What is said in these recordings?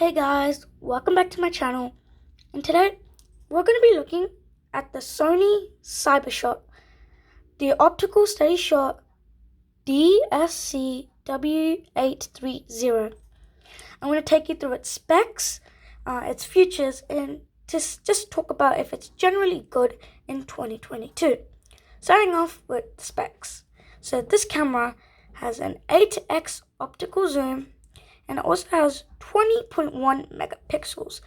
Hey guys, welcome back to my channel, and today we're going to be looking at the Sony CyberShot, the optical steady shot DSC-W830. I'm going to take you through its specs, its features, and just talk about if it's generally good in 2022. Starting off with the specs. So this camera has an 8x optical zoom, and it also has 20.1 megapixels.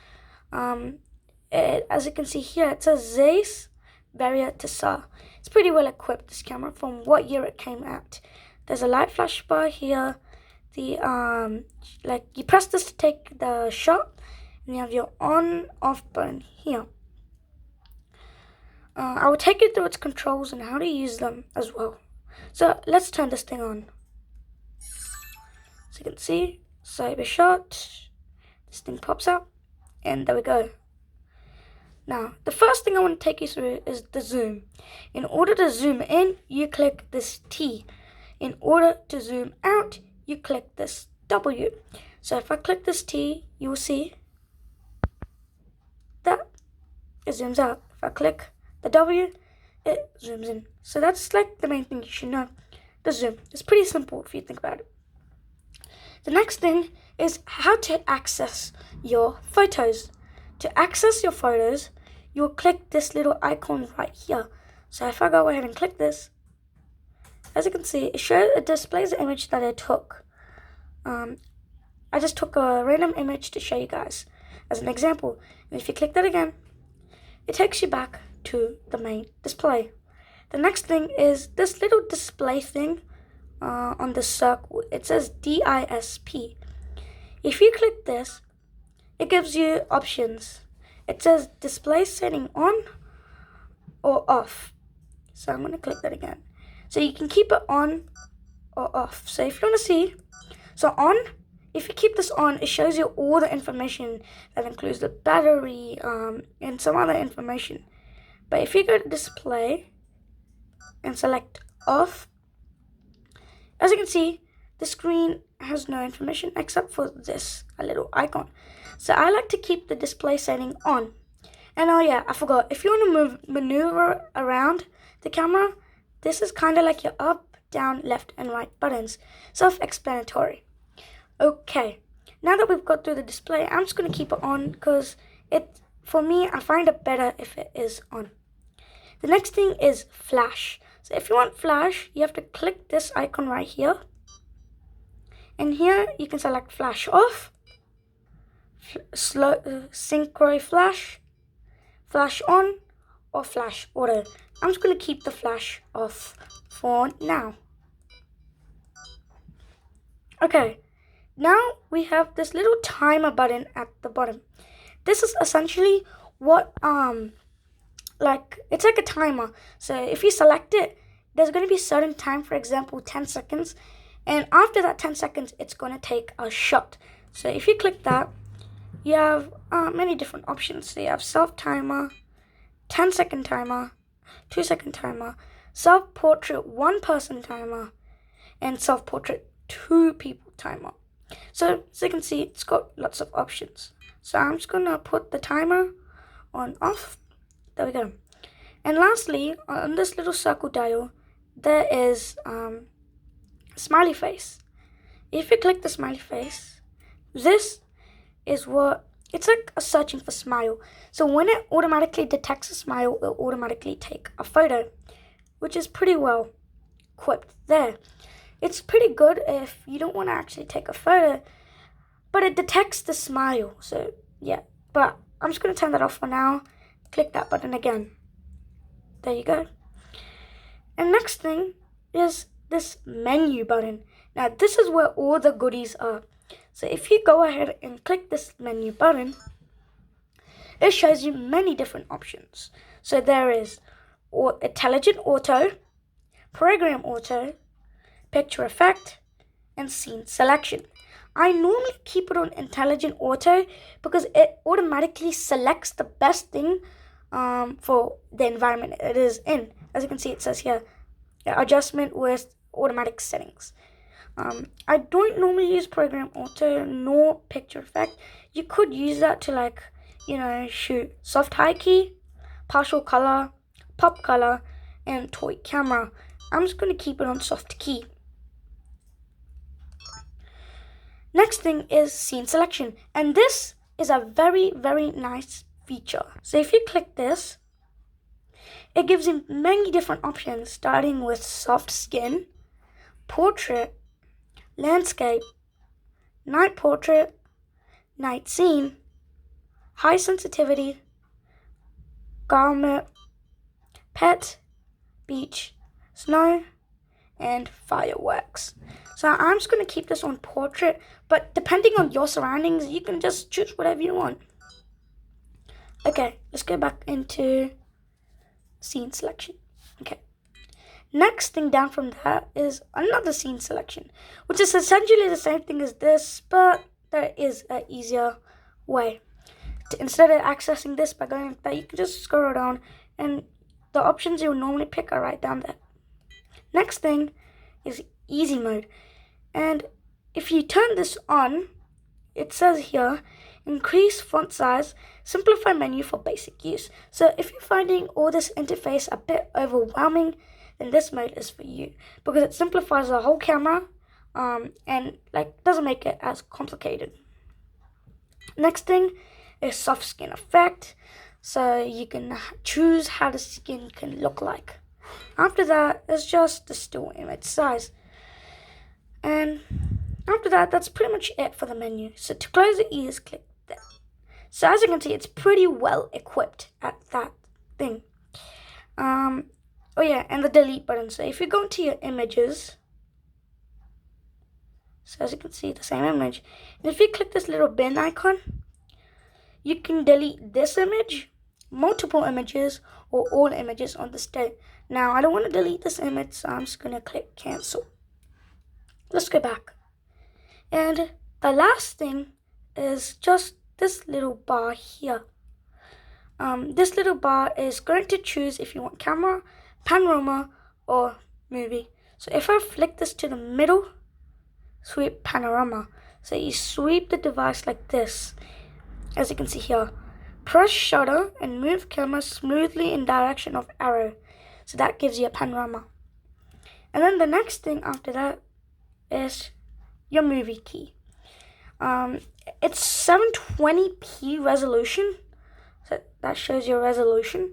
As you can see here, it says Zeiss Barrier to SAR. It's pretty well equipped, this camera, from what year it came out. There's a light flash bar here. You press this to take the shot, and you have your on-off button here. I will take you through its controls and how to use them as well. So let's turn this thing on. So you can see, CyberShot. This thing pops up, and there we go. Now, the first thing I want to take you through is the zoom. In order to zoom in, you click this T. In order to zoom out, you click this W. So if I click this T, you will see that it zooms out. If I click the W, it zooms in. So that's like the main thing you should know. The zoom. It's pretty simple if you think about it. The next thing is how to access your photos. To access your photos, you will click this little icon right here. So if I go ahead and click this, as you can see, it displays the image that I took. I just took a random image to show you guys as an example. And if you click that again, it takes you back to the main display. The next thing is this little display thing on the circle. It says DISP. If you click this, it gives you options. It says display setting on or off. So I'm going to click that again. So you can keep it on or off. So if you want to see, so on, if you keep this on, it shows you all the information that includes the battery and some other information. But if you go to display and select off, as you can see, the screen has no information except for this, a little icon. So I like to keep the display setting on. And oh yeah, I forgot, if you want to maneuver around the camera, this is kind of like your up, down, left, and right buttons. Self-explanatory. Okay, now that we've got through the display, I'm just going to keep it on because for me, I find it better if it is on. The next thing is flash. So if you want flash, you have to click this icon right here. And here you can select flash off, synchro flash, flash on, or flash auto. I'm just going to keep the flash off for now. Okay, now we have this little timer button at the bottom. This is essentially what it's like a timer. So if you select it, there's going to be a certain time, for example 10 seconds, and after that 10 seconds it's going to take a shot. So if you click that, you have many different options. So you have self timer, 10-second timer, 2-second timer, self portrait 1-person timer, and self portrait 2-people timer. So as you can see, it's got lots of options. So I'm just going to put the timer on off. There we go. And lastly, on this little circle dial, there is smiley face. If you click the smiley face, this is it's like a searching for smile. So when it automatically detects a smile, it will automatically take a photo, which is pretty well equipped there. It's pretty good if you don't want to actually take a photo, but it detects the smile. So yeah, but I'm just going to turn that off for now. Click that button again. There you go. And next thing is this menu button. Now this is where all the goodies are. So if you go ahead and click this menu button, it shows you many different options. So there is intelligent auto, program auto, picture effect, and scene selection. I normally keep it on intelligent auto because it automatically selects the best thing for the environment it is in. As you can see, it says here, adjustment with automatic settings. I don't normally use program auto nor picture effect. You could use that to, like, shoot soft high key, partial color, pop color, and toy camera. I'm just going to keep it on soft key. Next thing is scene selection, and this is a very, very nice feature. So if you click this, it gives you many different options, starting with soft skin, portrait, landscape, night portrait, night scene, high sensitivity, garment, pet, beach, snow, and fireworks. So I'm just going to keep this on portrait, but depending on your surroundings, you can just choose whatever you want. Okay, let's go back into scene selection. Okay. Next thing down from that is another scene selection, which is essentially the same thing as this, but there is an easier way. Instead of accessing this by going like that, you can just scroll down, and the options you would normally pick are right down there. Next thing is easy mode, and if you turn this on, it says here, increase font size, simplify menu for basic use. So if you're finding all this interface a bit overwhelming, then this mode is for you, because it simplifies the whole camera and doesn't make it as complicated. Next thing is soft skin effect, so you can choose how the skin can look like. After that is just the still image size, and after that, that's pretty much it for the menu. So to close it, you just click there. So as you can see, it's pretty well equipped at that thing. Oh yeah, and the delete button. So if you go into your images, so as you can see, the same image, and if you click this little bin icon, you can delete this image, multiple images, or all images on this day. Now I don't want to delete this image, so I'm just going to click cancel. Let's go back. And the last thing is just this little bar here. This little bar is going to choose if you want camera, panorama, or movie. So if I flick this to the middle, sweep panorama. So you sweep the device like this, as you can see here. Press shutter and move camera smoothly in direction of arrow. So that gives you a panorama. And then the next thing after that is your movie key. It's 720p resolution, so that shows your resolution,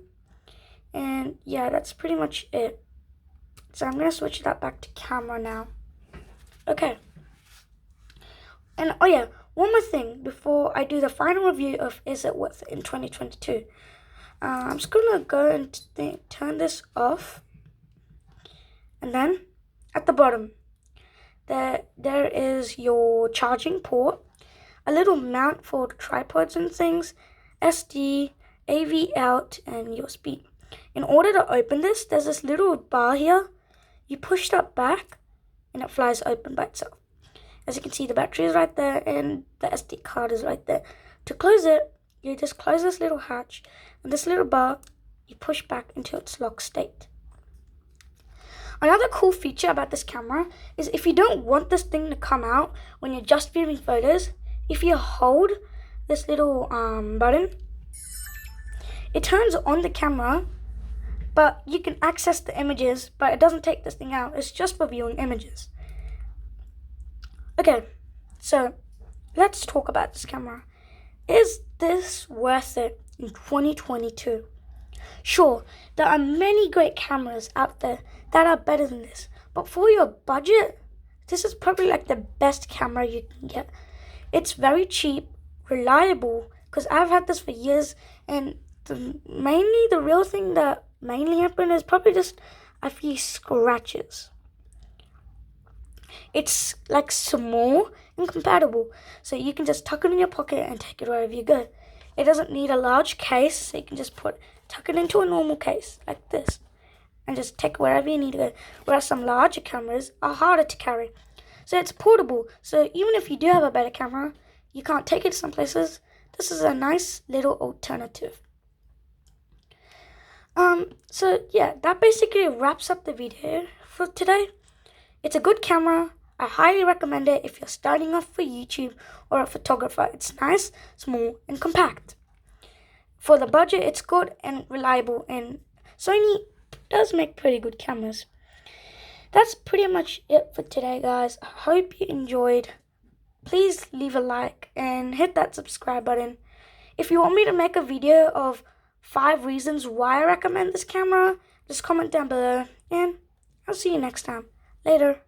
and yeah, that's pretty much it. So I'm gonna switch that back to camera now. Okay, and oh yeah, one more thing before I do the final review of Is It Worth It in 2022. I'm just gonna go and turn this off, and then at the bottom there is your charging port, a little mount for tripods and things, SD, AV out, and USB. In order to open this, there's this little bar here. You push that back and it flies open by itself. As you can see, the battery is right there and the SD card is right there. To close it, you just close this little hatch, and this little bar you push back into its lock state. Another cool feature about this camera is if you don't want this thing to come out when you're just viewing photos, if you hold this little button, it turns on the camera, but you can access the images, but it doesn't take this thing out. It's just for viewing images. Okay, so let's talk about this camera. Is this worth it in 2022? Sure, there are many great cameras out there that are better than this, but for your budget, this is probably like the best camera you can get. It's very cheap, reliable, because I've had this for years, and the real thing that mainly happened is probably just a few scratches. It's like small and compatible, so you can just tuck it in your pocket and take it wherever you go. It doesn't need a large case, so you can just tuck it into a normal case like this and just take it wherever you need to go. Whereas some larger cameras are harder to carry. So it's portable, so even if you do have a better camera, you can't take it to some places, this is a nice little alternative. So yeah, that basically wraps up the video for today. It's a good camera. I highly recommend it if you're starting off for YouTube or a photographer. It's nice, small, and compact. For the budget, it's good and reliable, and Sony does make pretty good cameras. That's pretty much it for today, guys. I hope you enjoyed. Please leave a like and hit that subscribe button. If you want me to make a video of 5 reasons why I recommend this camera, just comment down below, and I'll see you next time. Later.